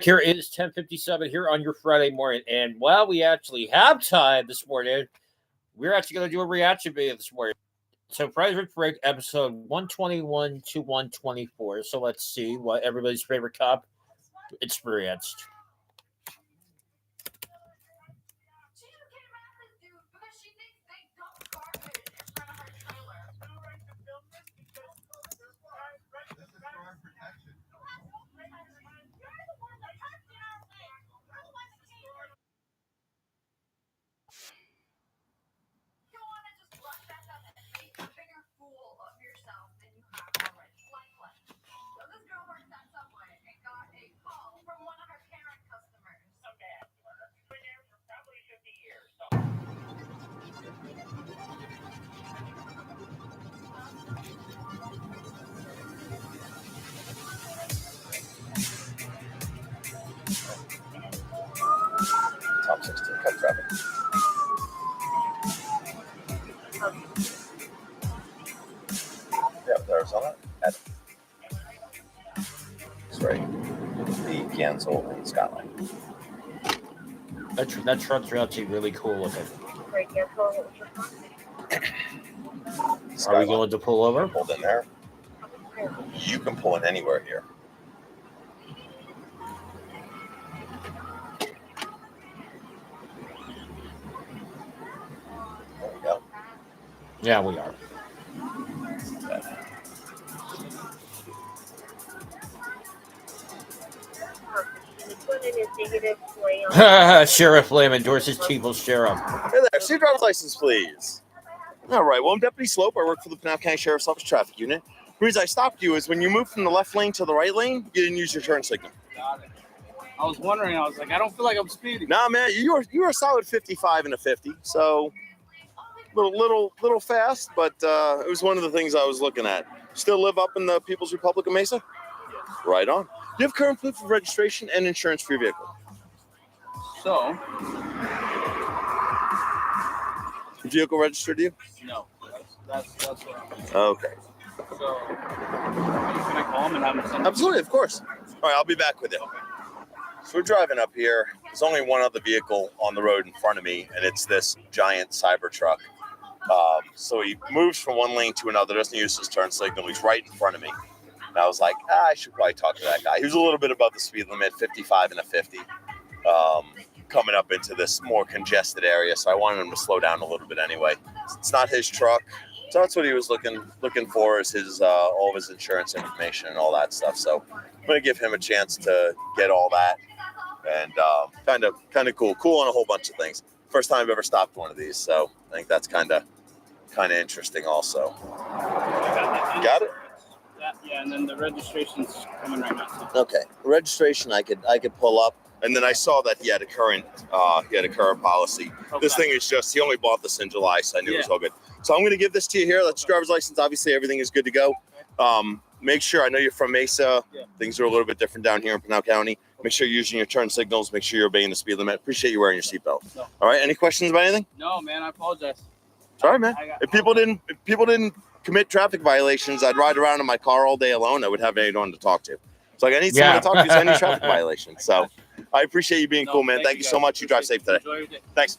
Here is 10:57 here on your Friday morning, and while we actually have time this morning, we're actually going to do a reaction video this morning. So, Friday Rich Break episode 121 to 124. So, let's see what everybody's favorite cop experienced. Top 16 cut traffic. Yeah, Arizona. That's right. The Gansel and Skyline. That truck's actually really cool looking. Are we going to pull over? Pulled in there. You can pull in anywhere here. There we go. Yeah, we are. Sheriff Lamb endorses People's Sheriff. Hey there, see your driver's license, please. All right, well, I'm Deputy Slope. I work for the Pinal County Sheriff's Office Traffic Unit. The reason I stopped you is when you moved from the left lane to the right lane, you didn't use your turn signal. Got it. I was wondering, I was like, I don't feel like I'm speeding. Nah, man, you were a solid 55 and a 50, so little fast, but it was one of the things I was looking at. Still live up in the People's Republic of Mesa? Right on. Do you have current proof of registration and insurance for your vehicle? So, Your vehicle registered to you? no. That's what I'm Okay. So, can I call him and have him send Absolutely, of course. All right, I'll be back with you. So we're driving up here. There's only one other vehicle on the road in front of me, and it's this giant Cybertruck. So he moves from one lane to another, doesn't use his turn signal. He's right in front of me. And I was like, I should probably talk to that guy. He was a little bit above the speed limit, 55 and a 50, coming up into this more congested area. So I wanted him to slow down a little bit anyway. It's not his truck. So that's what he was looking for, is his all of his insurance information and all that stuff. So I'm going to give him a chance to get all that. And kind of cool on a whole bunch of things. First time I've ever stopped one of these, so I think that's kind of interesting also. Got it? Yeah, and then the registration's coming right now. So. Okay, registration I could pull up, and then I saw that he had a current policy. Okay. This thing is just, he only bought this in July, so I knew it was all good. So I'm going to give this to you here. That's your driver's license. Obviously, everything is good to go. Make sure, I know you're from Mesa. Yeah. Things are a little bit different down here in Pinal County. Make sure you're using your turn signals. Make sure you're obeying the speed limit. Appreciate you wearing your seatbelt. No. All right. Any questions about anything? No, man, I apologize. Sorry, man. If people didn't commit traffic violations, I'd ride around in my car all day alone. I would have anyone to talk to. So like, I need someone to talk to who's any traffic violations. So I appreciate you being cool, man. Thank you so much. You drive safe today. Enjoy your day. Thanks.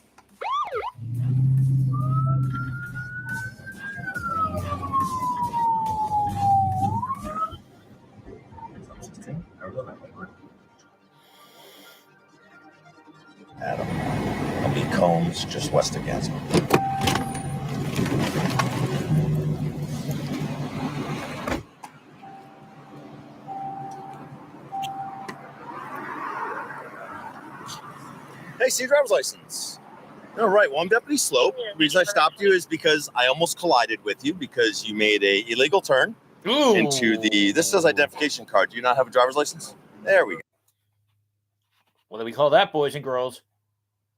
Adam. I'll be Combs, just west of Gansel. Hey, see your driver's license. All right, well, I'm Deputy Slope. The reason I stopped you is because I almost collided with you because you made a illegal turn into this says identification card. Do you not have a driver's license? There we go. What do we call that, boys and girls?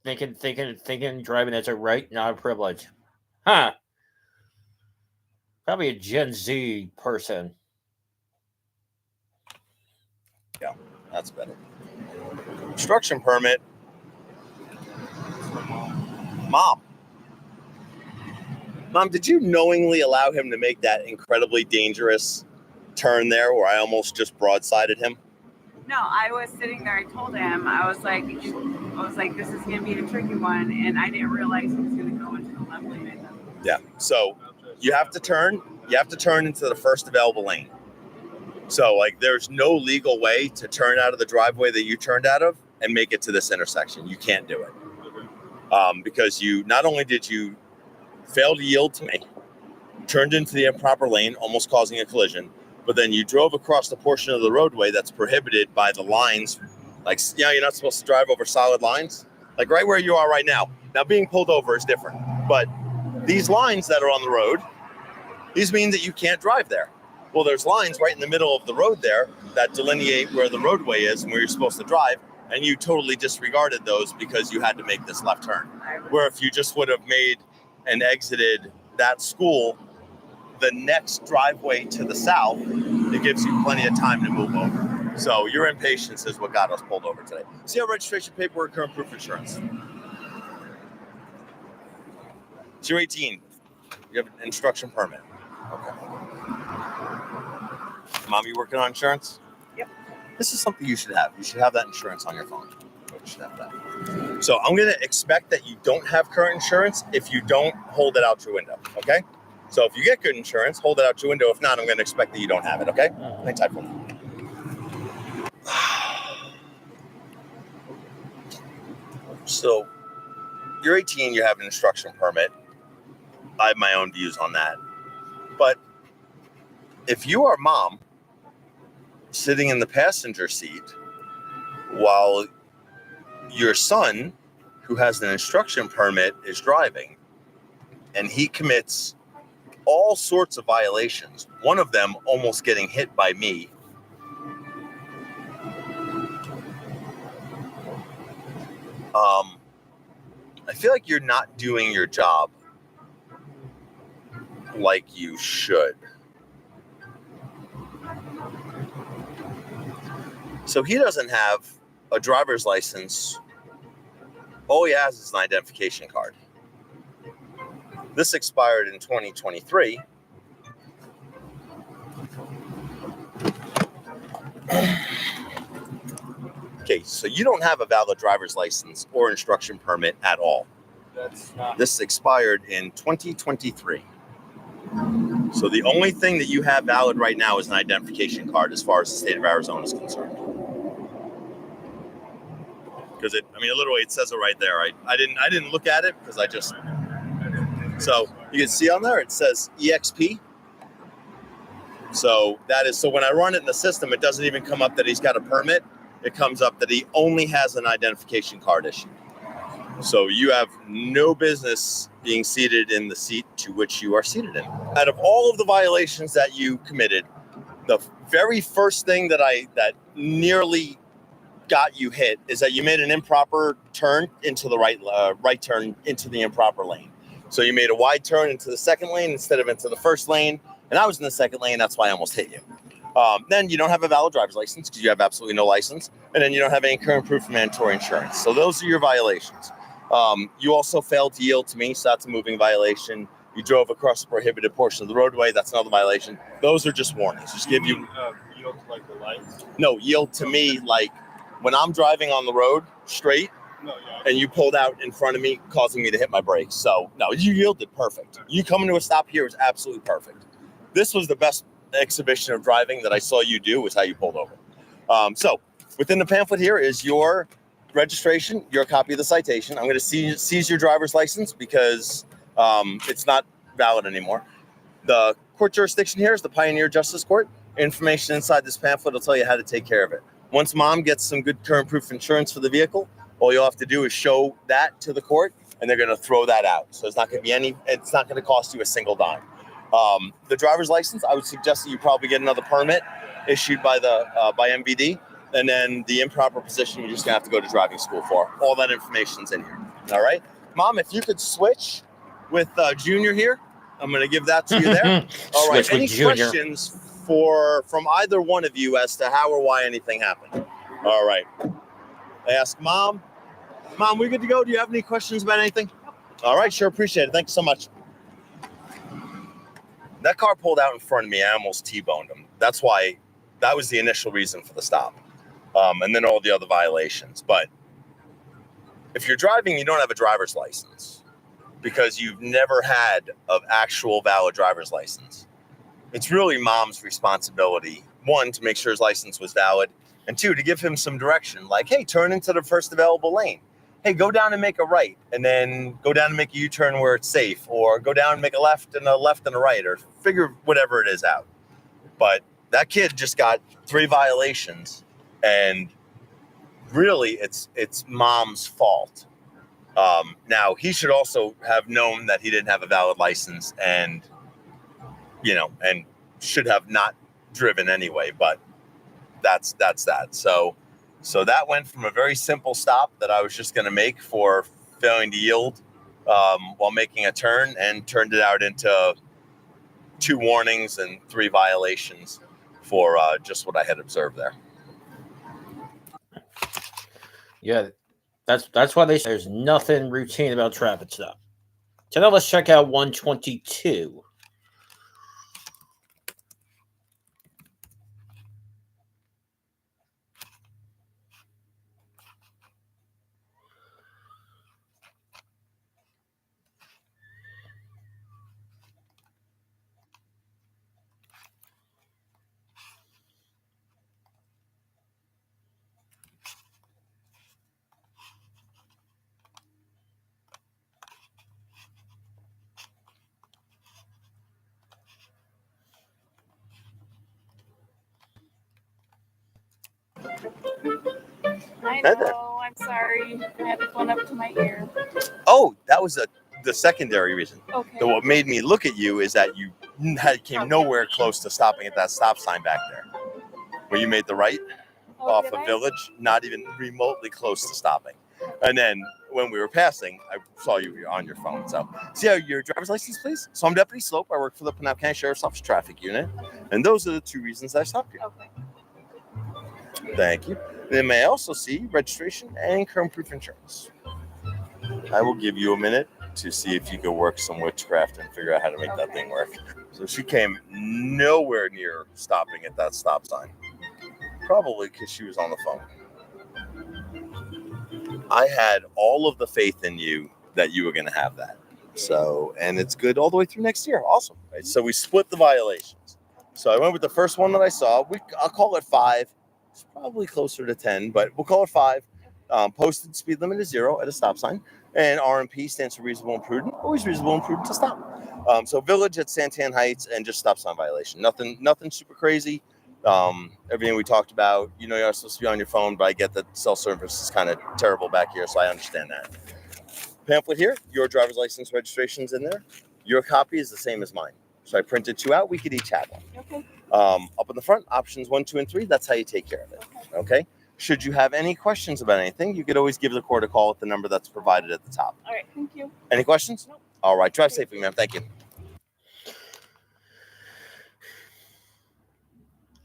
Thinking driving as a right, not a privilege. Huh. Probably a Gen Z person. Yeah, that's better. Construction permit. Mom. Mom, did you knowingly allow him to make that incredibly dangerous turn there where I almost just broadsided him? No, I was sitting there. I told him, I was like, this is going to be a tricky one. And I didn't realize he was going to go into the left lane. Yeah. So you have to turn into the first available lane. So like there's no legal way to turn out of the driveway that you turned out of and make it to this intersection. You can't do it. Because you not only did you fail to yield to me, turned into the improper lane, almost causing a collision, but then you drove across the portion of the roadway that's prohibited by the lines. Like, you're not supposed to drive over solid lines, like right where you are right now. Now, being pulled over is different, but these lines that are on the road, these mean that you can't drive there. Well, there's lines right in the middle of the road there that delineate where the roadway is and where you're supposed to drive, and you totally disregarded those because you had to make this left turn. Where if you just would have made and exited that school, the next driveway to the south, it gives you plenty of time to move over. So your impatience is what got us pulled over today. See our registration paperwork, current proof of insurance. So you're 18. You have an instruction permit. Okay. Mom, you working on insurance? Yep. This is something you should have. You should have that insurance on your phone. You should have that. So I'm going to expect that you don't have current insurance if you don't hold it out your window, okay? So if you get good insurance, hold it out your window. If not, I'm going to expect that you don't have it, okay? Hang tight for me. So you're 18, you have an instruction permit. I have my own views on that. But if you are mom sitting in the passenger seat while your son, who has an instruction permit, is driving, and he commits all sorts of violations, one of them almost getting hit by me, I feel like you're not doing your job like you should. So he doesn't have a driver's license. All he has is an identification card. This expired in 2023. Okay, so you don't have a valid driver's license or instruction permit at all. This expired in 2023. So the only thing that you have valid right now is an identification card as far as the state of Arizona is concerned. Because literally it says it right there. I didn't look at it because so you can see on there it says EXP. So when I run it in the system, it doesn't even come up that he's got a permit. It comes up that he only has an identification card issued. So you have no business being seated in the seat to which you are seated in. Out of all of the violations that you committed, the very first thing that nearly got you hit is that you made an improper turn into the right turn into the improper lane. So you made a wide turn into the second lane instead of into the first lane, and I was in the second lane. That's why I almost hit you. Then you don't have a valid driver's license because you have absolutely no license, and then you don't have any current proof of mandatory insurance. So those are your violations. You also failed to yield to me, so that's a moving violation. You drove across the prohibited portion of the roadway. That's another violation. Those are just warnings. Just give you yield to like the lights. No, yield to me like when I'm driving on the road straight. No, yeah. And you pulled out in front of me, causing me to hit my brakes. So no, you yielded perfect. You coming to a stop here was absolutely perfect. This was the best exhibition of driving that I saw you do, was how you pulled over. So within the pamphlet here is your registration, your copy of the citation. I'm going to seize your driver's license because it's not valid anymore. The court jurisdiction here is the Pioneer Justice Court. Information inside this pamphlet will tell you how to take care of it. Once mom gets some good current proof insurance for the vehicle, all you'll have to do is show that to the court, and they're going to throw that out. So it's not going to cost you a single dime. The driver's license, I would suggest that you probably get another permit issued by MVD, and then the improper position you're just going to have to go to driving school for. All that information's in here. All right, Mom, if you could switch with Junior here, I'm going to give that to you there. All right. Any questions from either one of you as to how or why anything happened? All right. I ask Mom. Mom, we good to go? Do you have any questions about anything? All right, sure, appreciate it. Thank you so much. That car pulled out in front of me. I almost T-boned him. That was the initial reason for the stop. And then all the other violations. But if you're driving, you don't have a driver's license because you've never had an actual valid driver's license. It's really mom's responsibility, one, to make sure his license was valid, and two, to give him some direction. Like, hey, turn into the first available lane. Hey, go down and make a right, and then go down and make a U-turn where it's safe, or go down and make a left and a right, or figure whatever it is out. But that kid just got 3 violations. And really, it's mom's fault. Now, he should also have known that he didn't have a valid license and should have not driven anyway. But that's that. So that went from a very simple stop that I was just going to make for failing to yield while making a turn, and turned it out into 2 warnings and 3 violations for just what I had observed there. Yeah, that's why they say there's nothing routine about traffic stop. So now let's check out 122. I know. I'm sorry. I had the phone up to my ear. Oh, that was the secondary reason. Okay. What made me look at you is that you came nowhere close to stopping at that stop sign back there, where you made the right off of Village, not even remotely close to stopping. And then when we were passing, I saw you on your phone. So, see your driver's license, please. So I'm Deputy Slope. I work for the Pinal County Sheriff's Office Traffic Unit, and those are the 2 reasons I stopped you. Okay. Thank you. Then may I also see registration and current proof insurance. I will give you a minute to see if you can work some witchcraft and figure out how to make that thing work. So she came nowhere near stopping at that stop sign. Probably because she was on the phone. I had all of the faith in you that you were going to have that. So, and it's good all the way through next year. Awesome. Right? So we split the violations. So I went with the first one that I saw. I'll call it 5. It's probably closer to 10, but we'll call it 5. Posted speed limit is 0 at a stop sign. And RMP stands for reasonable and prudent. Always reasonable and prudent to stop. So Village at Santan Heights and just stop sign violation. Nothing super crazy. Everything we talked about, you're supposed to be on your phone, but I get that cell service is kind of terrible back here, so I understand that. Pamphlet here, your driver's license registration's in there. Your copy is the same as mine. So I printed 2 out. We could each have one. Okay. Up in the front, options 1, 2, and 3. That's how you take care of it. Okay. Should you have any questions about anything, you could always give the court a call at the number that's provided at the top. All right. Thank you. Any questions? Nope. All right. Drive safely, ma'am. Thank you.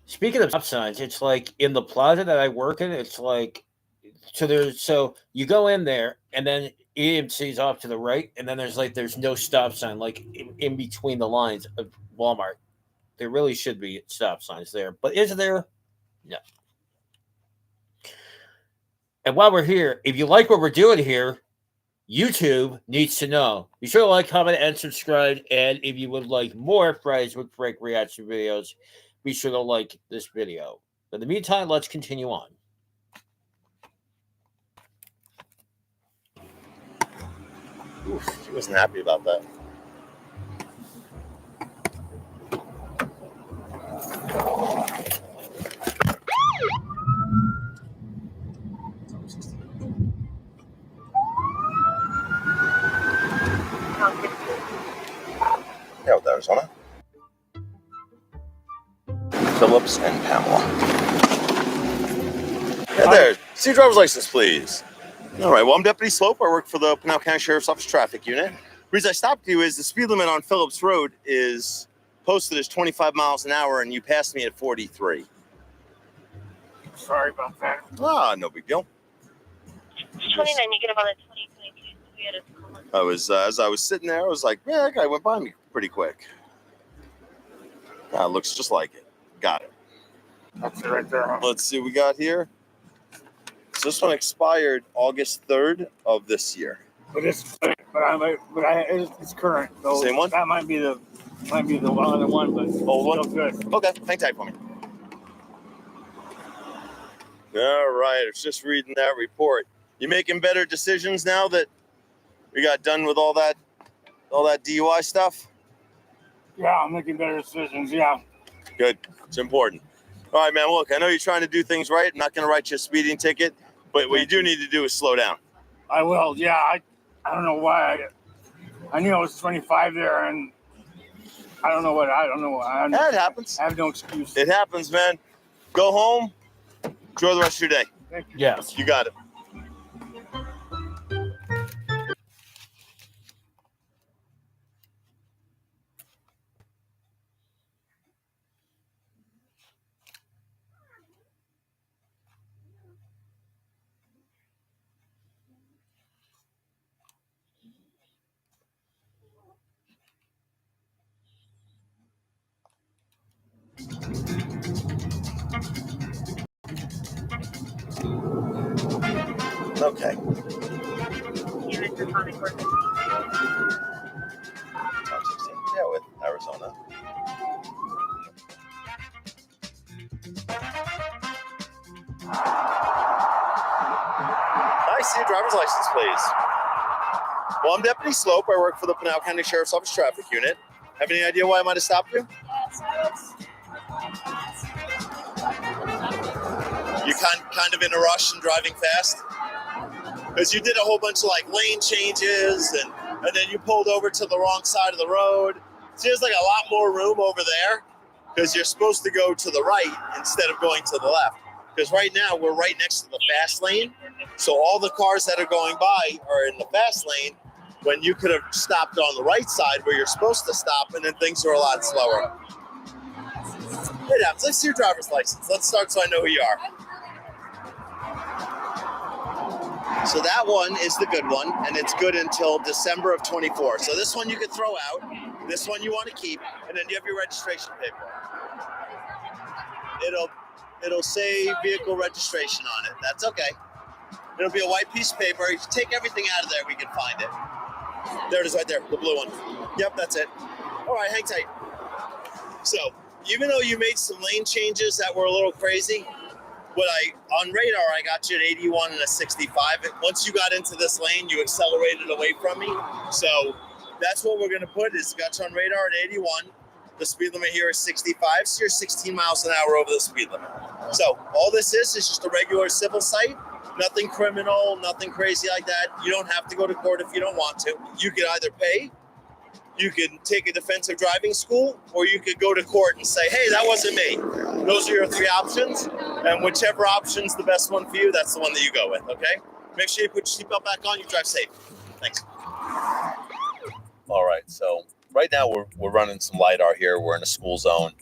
Speaking of stop signs, it's like in the plaza that I work in, it's like so you go in there and then EMC's off to the right, and then there's no stop sign like in between the lines of Walmart. There really should be stop signs there, but is there? No. And while we're here, if you like what we're doing here, YouTube needs to know. Be sure to like, comment, and subscribe. And if you would like more Fridays with Frank reaction videos, be sure to like this video. In the meantime, let's continue on. Oof, she wasn't happy about that. Yeah, with Arizona. Phillips and Pamela. Yeah, there. See your driver's license, please. All right. Well, I'm Deputy Slope. I work for the Pinal County Sheriff's Office Traffic Unit. The reason I stopped you is the speed limit on Phillips Road is posted as 25 miles an hour, and you passed me at 43. Sorry about that. Ah, no big deal. 29, you get about a 2022. I was as I was sitting there, I was like, yeah, that guy went by me pretty quick. It looks just like it. Got it. That's it right there. Huh? Let's see what we got here. So this one expired August 3rd of this year. But it's current. So Same one? That might be the other one, but Old one? still good. Okay, hang tight for me. All right, I was just reading that report. You making better decisions now that we got done with all that DUI stuff? Yeah, I'm making better decisions. Yeah. Good. It's important. All right, man. Look, I know you're trying to do things right. I'm not going to write you a speeding ticket, but what you do need to do is slow down. I will. Yeah. I don't know why. I knew I was 25 there, and I don't know. That happens. I have no excuse. It happens, man. Go home. Enjoy the rest of your day. Thank you. Yes. You got it. Okay. Yeah, with Arizona. I see your driver's license, please. Well, I'm Deputy Slope. I work for the Pinal County Sheriff's Office Traffic Unit. Have any idea why I might have stopped you? You kind of in a rush and driving fast? Because you did a whole bunch of like lane changes and then you pulled over to the wrong side of the road. Seems like a lot more room over there because you're supposed to go to the right instead of going to the left. Because right now we're right next to the fast lane. So all the cars that are going by are in the fast lane when you could have stopped on the right side where you're supposed to stop, and then things are a lot slower. It happens. Let's see your driver's license. Let's start so I know who you are. So that one is the good one, and it's good until December of 24. So this one you can throw out. This one you want to keep, and then you have your registration paper. It'll say vehicle registration on it. That's okay. It'll be a white piece of paper. If you take everything out of there, we can find it. There it is right there, the blue one. Yep, that's it. All right, hang tight. So even though you made some lane changes that were a little crazy, on radar, I got you at 81 and a 65. Once you got into this lane, you accelerated away from me. So that's what we're going to put is got you on radar at 81. The speed limit here is 65, so you're 16 miles an hour over the speed limit. So all this is just a regular civil cite. Nothing criminal, nothing crazy like that. You don't have to go to court if you don't want to. You could either pay, you can take a defensive driving school, or you could go to court and say, hey, that wasn't me. Those are your three options. And whichever option's the best one for you, that's the one that you go with, okay? Make sure you put your seatbelt back on, you drive safe. Thanks. All right, so right now we're running some LiDAR here. We're in a school zone.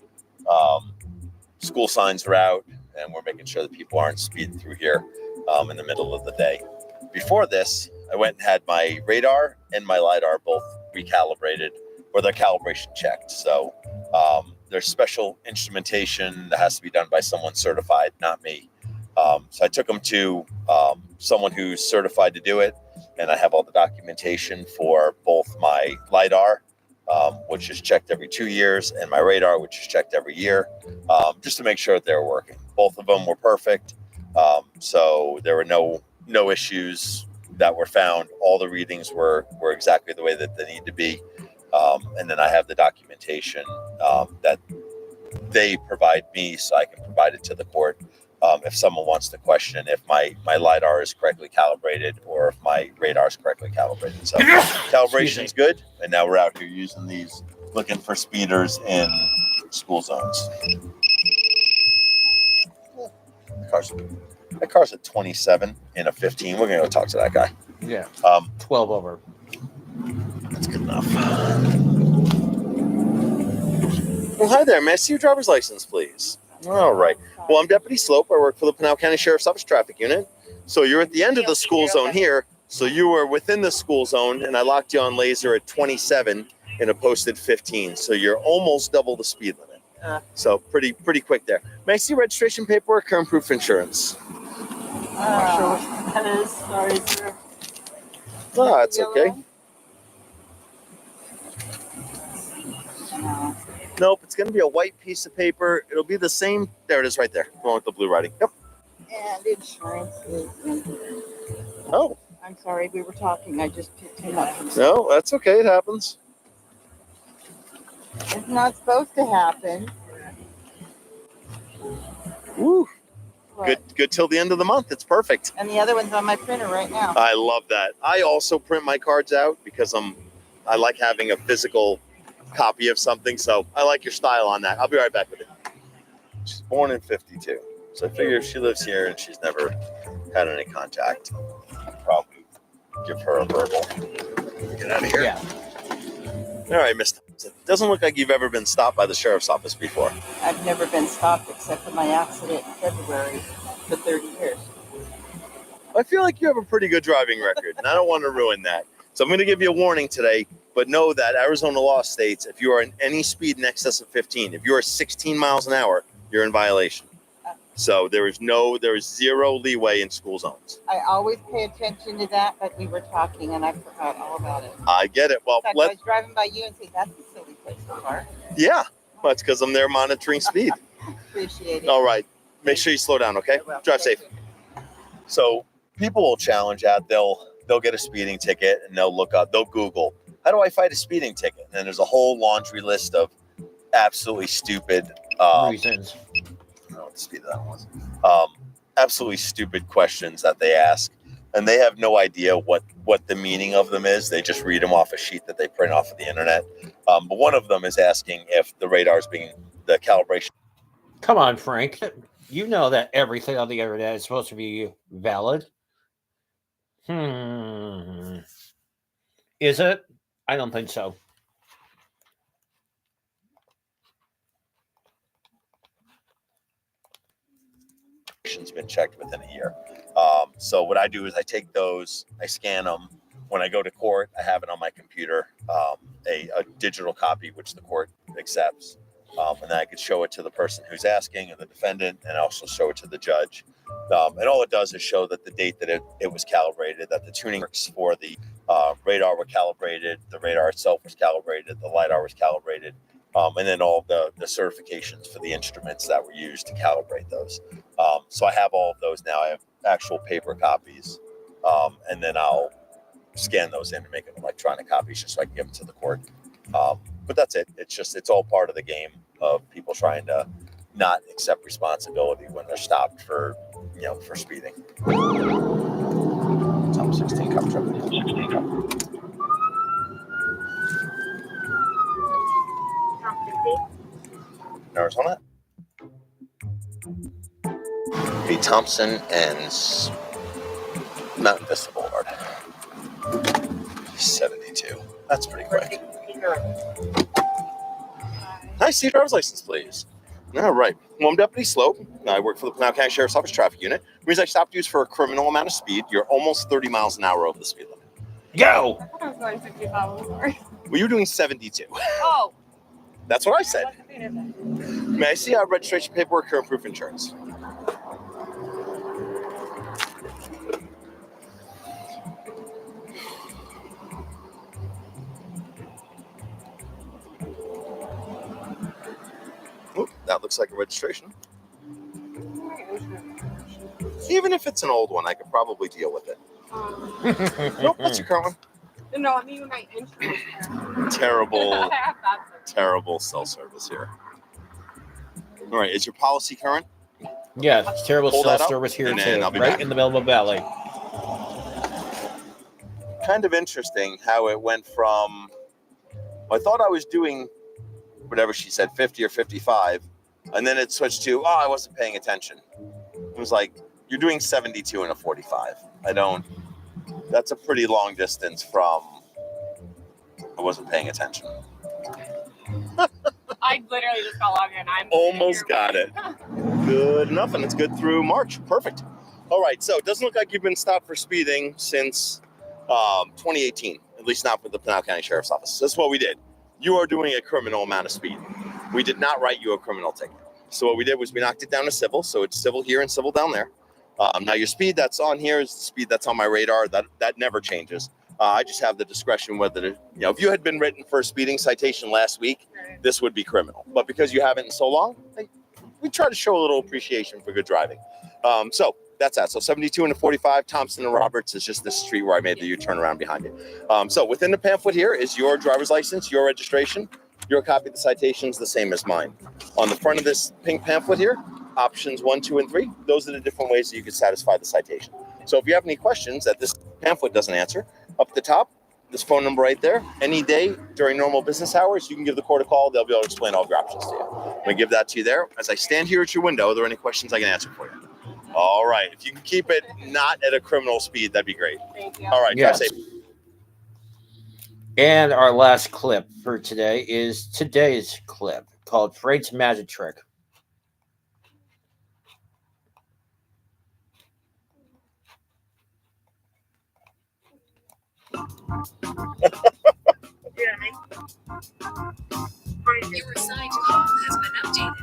School signs are out, and we're making sure that people aren't speeding through here in the middle of the day. Before this, I went and had my radar and my LiDAR both recalibrated, or their calibration checked. So there's special instrumentation that has to be done by someone certified, not me. So I took them to someone who's certified to do it, and I have all the documentation for both my LiDAR, which is checked every 2 years, and my radar, which is checked every year, just to make sure that they're working. Both of them were perfect. So there were no issues that were found. All the readings were exactly the way that they need to be. And then I have the documentation that they provide me, so I can provide it to the court if someone wants to question if my LiDAR is correctly calibrated or if my radar is correctly calibrated. So calibration's good, and now we're out here using these, looking for speeders in school zones. That car's at 27 in a 15. We're gonna go talk to that guy. Yeah. 12 over. That's good enough. Well, hi there. May I see your driver's license, please? All right. Well, I'm Deputy Slope. I work for the Pinal County Sheriff's Office Traffic Unit. So you're at the end of the school zone here. So you were within the school zone, and I locked you on laser at 27 in a posted 15. So you're almost double the speed limit. So pretty quick there. May I see registration paperwork, current proof of insurance? Not sure what that is. Sorry, sir. Oh, that's okay. No. Nope, it's going to be a white piece of paper. It'll be the same. There it is right there. The one with the blue writing. Yep. And insurance is. Oh, I'm sorry, we were talking. I just picked him up. From no, that's okay. It happens. It's not supposed to happen. Woo. But- Good till the end of the month. It's perfect. And the other one's on my printer right now. I love that. I also print my cards out because I like having a physical copy of something. So I like your style on that. I'll be right back with it. She's born in 52. So I figure if she lives here and she's never had any contact, I'll probably give her a verbal. Get out of here. Yeah. All right, Miss Thompson. Doesn't look like you've ever been stopped by the sheriff's office before. I've never been stopped except for my accident in February for 30 years. I feel like you have a pretty good driving record, and I don't want to ruin that. So I'm going to give you a warning today, but know that Arizona law states if you are in any speed in excess of 15, if you are 16 miles an hour, you're in violation. So there is zero leeway in school zones. I always pay attention to that, but we were talking and I forgot all about it. I get it. Well, In fact, I was driving by you and say, that's a silly place to park. yeah, well, it's because I'm there monitoring speed. Appreciate it. All right, make sure you slow down, okay? I will. Drive Thank safe. you. So people will challenge that. They'll get a speeding ticket and they'll Google, how do I fight a speeding ticket? And then there's a whole laundry list of absolutely stupid Reasons. I don't know what the speed of that was. Absolutely stupid questions that they ask, and they have no idea what the meaning of them is. They just read them off a sheet that they print off of the internet. But one of them is asking if the radar is being the calibration. Come on, Frank. You know that everything on the internet is supposed to be valid. Is it? I don't think so. Has been checked within a year. So what I do is I take those, I scan them. When I go to court, I have it on my computer, a digital copy which the court accepts, and then I could show it to the person who's asking and the defendant, and also show it to the judge. And all it does is show that the date that it was calibrated, that the tuning works for the radar were calibrated, the radar itself was calibrated, the LiDAR was calibrated, and then all the certifications for the instruments that were used to calibrate those. So I have all of those now. I have actual paper copies, and then I'll scan those in and make them electronic copies just so I can give them to the court. But that's it. It's all part of the game of people trying to not accept responsibility when they're stopped for speeding. Tom 16 cup truck. 16 cup. Arizona. B. Thompson and Mountain Vista Boulevard. 72. That's pretty quick. Nice. Your driver's license, please. All right. Well, I'm Deputy Slope. I work for the Pinal County Sheriff's Office Traffic Unit. The reason I stopped you is for a criminal amount of speed. You're almost 30 miles an hour over the speed limit. Go! I was going 55. Sorry. Well, you're doing 72. Oh. That's what I said. May I see our registration paperwork, current proof of insurance? Oop, that looks like a registration. Even if it's an old one, I could probably deal with it. Nope, that's your current one. No, I mean my insurance. Terrible, terrible cell service here. All right, is your policy current? Yeah, it's terrible Pull that cell up, service here and too, then I'll be right back. in the Belmont Valley. Kind of interesting how it went from, I thought I was doing whatever she said, 50 or 55, and then it switched to, I wasn't paying attention. It was like, you're doing 72 and a 45. That's a pretty long distance from, I wasn't paying attention. I literally just got logged in. I'm Almost got it. Good enough, and it's good through March. Perfect. All right, so it doesn't look like you've been stopped for speeding since 2018, at least not with the Pinal County Sheriff's Office. That's what we did. You are doing a criminal amount of speed. We did not write you a criminal ticket. So what we did was we knocked it down to civil. So it's civil here and civil down there. Now your speed that's on here is the speed that's on my radar. That never changes. I just have the discretion whether to, if you had been written for a speeding citation last week, this would be criminal. But because you haven't in so long, we try to show a little appreciation for good driving. So that's that. So 72 and 45, Thompson and Roberts is just the street where I made the U-turn around behind you. So within the pamphlet here is your driver's license, your registration, your copy of the citations, the same as mine. On the front of this pink pamphlet here, options 1, 2, and 3, those are the different ways that you can satisfy the citation. So if you have any questions that this pamphlet doesn't answer, up at the top, this phone number right there, any day during normal business hours, you can give the court a call. They'll be able to explain all your options to you. We give that to you there. As I stand here at your window, are there any questions I can answer for you? All right. If you can keep it not at a criminal speed, that'd be great. Thank you. All right. Yes. Drive safe. And our last clip for today is today's clip called Freight's Magic Trick. Your assigned call has been updated.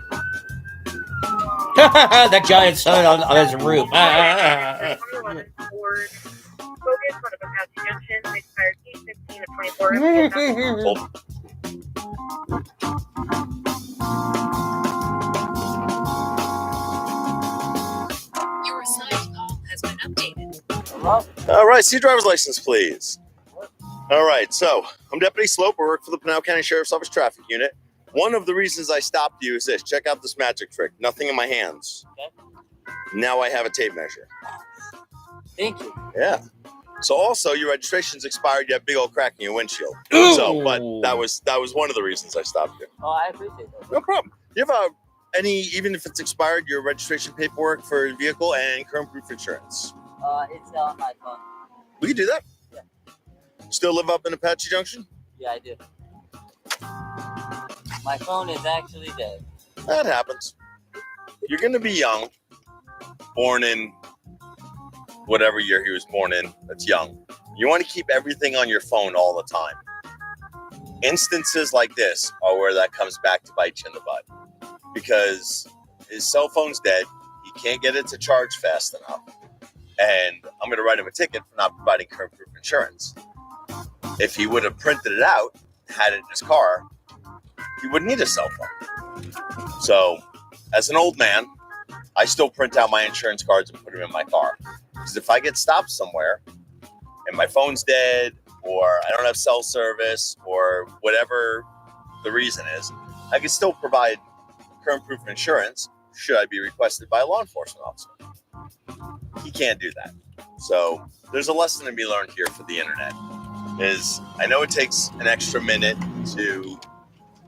That giant sun on his roof. 2011 Ford Focus on a Apache Junction, expired T16 of 24. Your assigned call has been updated. Hello? All right. See your driver's license, please. All right. So I'm Deputy Slope. I work for the Pinal County Sheriff's Office Traffic Unit. One of the reasons I stopped you is this. Check out this magic trick. Nothing in my hands. Okay. Now I have a tape measure. Thank you. Yeah. So also your registration's expired. You have big old crack in your windshield. Ooh. So, but that was one of the reasons I stopped you. Oh, I appreciate that. No problem. You have any, even if it's expired, your registration paperwork for your vehicle and current proof insurance? It's on my phone. We can do that. Yeah. Still live up in Apache Junction? Yeah, I do. My phone is actually dead. That happens. You're going to be young, born in whatever year he was born in. That's young. You want to keep everything on your phone all the time. Instances like this are where that comes back to bite you in the butt, because his cell phone's dead. He can't get it to charge fast enough. And I'm going to write him a ticket for not providing current proof insurance. If he would have printed it out, had it in his car, he wouldn't need a cell phone. So, as an old man, I still print out my insurance cards and put them in my car. Because if I get stopped somewhere and my phone's dead, or I don't have cell service, or whatever the reason is, I can still provide current proof of insurance should I be requested by a law enforcement officer. He can't do that. So there's a lesson to be learned here for the internet. Is I know it takes an extra minute to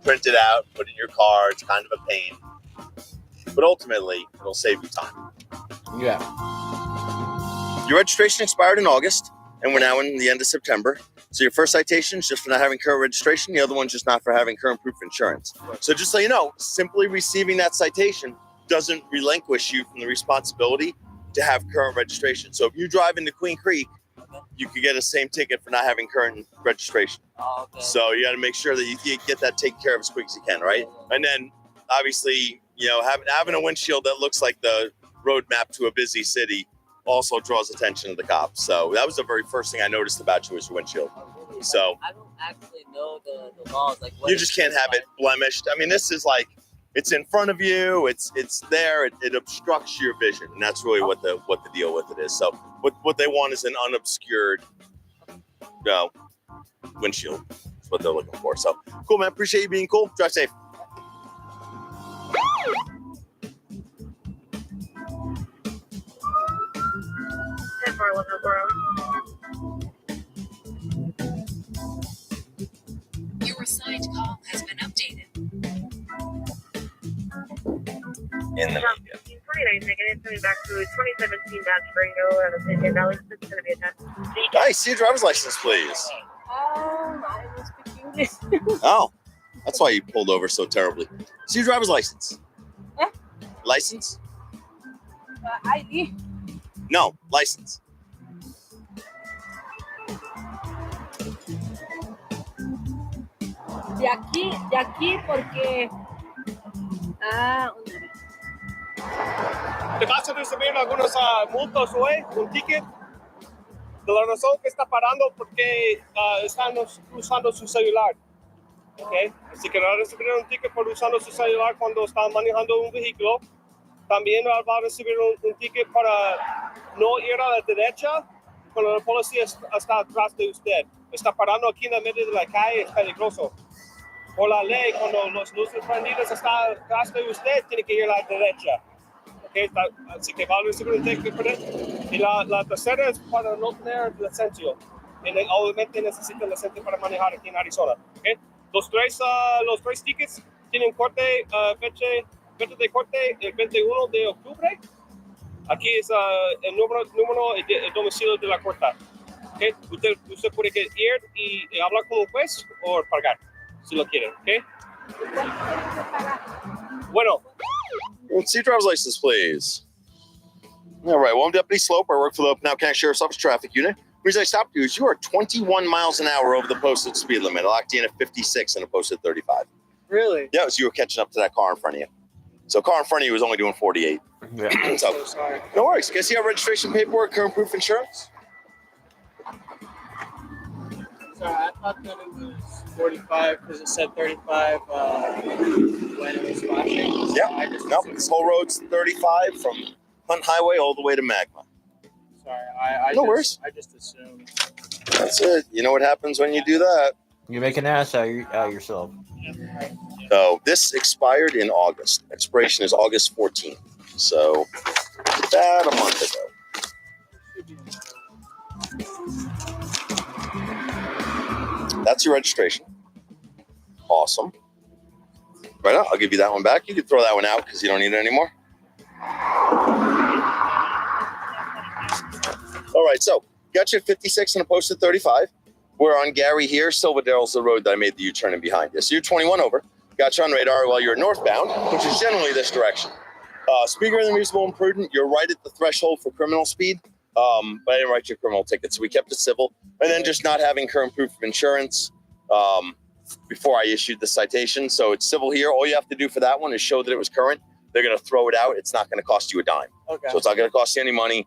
print it out, put it in your car. It's kind of a pain, but ultimately it'll save you time. Yeah. Your registration expired in August, and we're now in the end of September. So your first citation is just for not having current registration. The other one's just not for having current proof of insurance. So just so you know, simply receiving that citation doesn't relinquish you from the responsibility to have current registration. So if you drive into Queen Creek, you could get a same ticket for not having current registration. Oh, okay. So you got to make sure that you get that taken care of as quick as you can, right? And then obviously, having a windshield that looks like the road map to a busy city also draws attention to the cops. So that was the very first thing I noticed about you was your windshield. So I don't actually know the laws. Like what you just can't have it blemished. I mean, this is like, it's in front of you. It's there. It obstructs your vision, and that's really what the deal with it is. So what they want is an unobscured windshield. That's what they're looking for. So cool, man. Appreciate you being cool. Drive safe. Your assigned call has been updated. In the media. 29 negative, coming back to 2017 Dodge Durango out of San Diego Valley. This is going to be attached. Nice. See your driver's license, please. I will speak English. Oh, that's why you pulled over so terribly. See your driver's license. License? ID. No, license. De aquí porque Te vas a recibir algunos multas hoy, un ticket. De la razón que está parando porque están usando su celular. ¿Okay? Así que va a recibir un ticket por usando su celular cuando están manejando un vehículo. También va a recibir un ticket para no ir a la derecha cuando la policía está atrás de usted. Está parando aquí en el medio de la calle, es peligroso. Por la ley, cuando los luces prendidas están atrás de usted, tiene que ir a la derecha. Okay, así que va a recibir un ticket por eso. Y la tercera es para no tener licencia. Obviamente necesita licencia para manejar aquí en Arizona. Okay. Los tres tickets tienen corte, fecha de corte el 21 de octubre. Aquí es el número el domicilio de la corte. Okay. Usted puede ir y hablar con un juez o pagar, si lo quiere. Okay. Bueno. Let's see your driver's license, please. All right. Well, I'm Deputy Slope. I work for the Pinal County Sheriff's Office Traffic Unit. The reason I stopped you is you are 21 miles an hour over the posted speed limit. I locked you in at 56 and it posted 35. Really? Yeah, so you were catching up to that car in front of you. So car in front of you was only doing 48. Yeah. So Sorry. no worries. Can I see our registration paperwork, current proof insurance? Sorry, I thought that it was 45 because it said 35 when it was flashing. Yeah. Nope. This whole road's 35 from Hunt Highway all the way to Magma. Sorry, I just assumed. That's it. You know what happens when you do that. You make an ass out of yourself. So this expired in August. Expiration is August 14th. So about a month ago. That's your registration. Awesome. Right on. I'll give you that one back. You can throw that one out because you don't need it anymore. All right. So got you at 56 and a posted 35. We're on Gary here. Silverdale's the road that I made the U-turn in behind you. So you're 21 over. Got you on radar while you're northbound, which is generally this direction. Speed greater than reasonable and prudent. You're right at the threshold for criminal speed. But I didn't write you a criminal ticket, so we kept it civil. And then just not having current proof of insurance before I issued the citation. So it's civil here. All you have to do for that one is show that it was current. They're going to throw it out. It's not going to cost you a dime. Okay. So it's not going to cost you any money.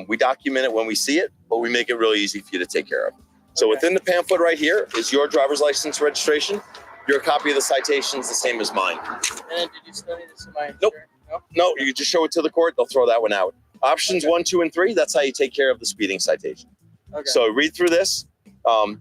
We document it when we see it, but we make it really easy for you to take care of. So within the pamphlet right here is your driver's license registration. Your copy of the citation is the same as mine. And did you still need to see my insurance? Nope. Nope. No, you can just show it to the court. They'll throw that one out. Options 1, 2, and 3. That's how you take care of the speeding citation. Okay. So read through this.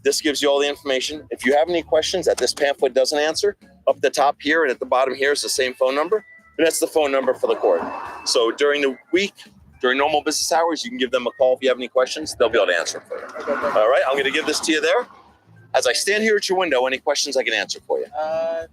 This gives you all the information. If you have any questions that this pamphlet doesn't answer, up the top here and at the bottom here is the same phone number. And that's the phone number for the court. So during the week, during normal business hours, you can give them a call if you have any questions. They'll be able to answer for you. Okay. All right. I'm going to give this to you there. As I stand here at your window, any questions I can answer for you?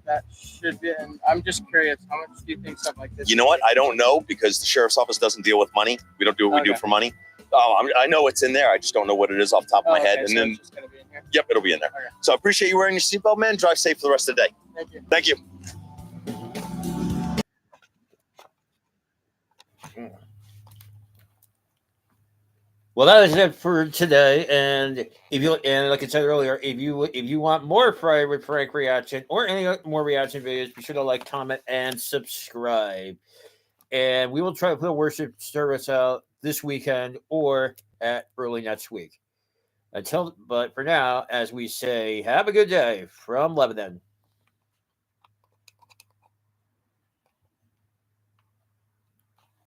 That should be. And I'm just curious, how much do you think something like this? You know what? I don't know because the sheriff's office doesn't deal with money. We don't do what we do for money. I know it's in there. I just don't know what it is off the top of my head. Okay, And so then, it's just gonna be in here? yep, it'll be in there. Okay. So I appreciate you wearing your seatbelt, man. Drive safe for the rest of the day. Thank you. Thank you. Well, that is it for today. And like I said earlier, if you want more Friday with Frank reaction or any more reaction videos, be sure to like, comment, and subscribe. And we will try to put a worship service out this weekend or at early next week. But for now, as we say, have a good day from Lebanon.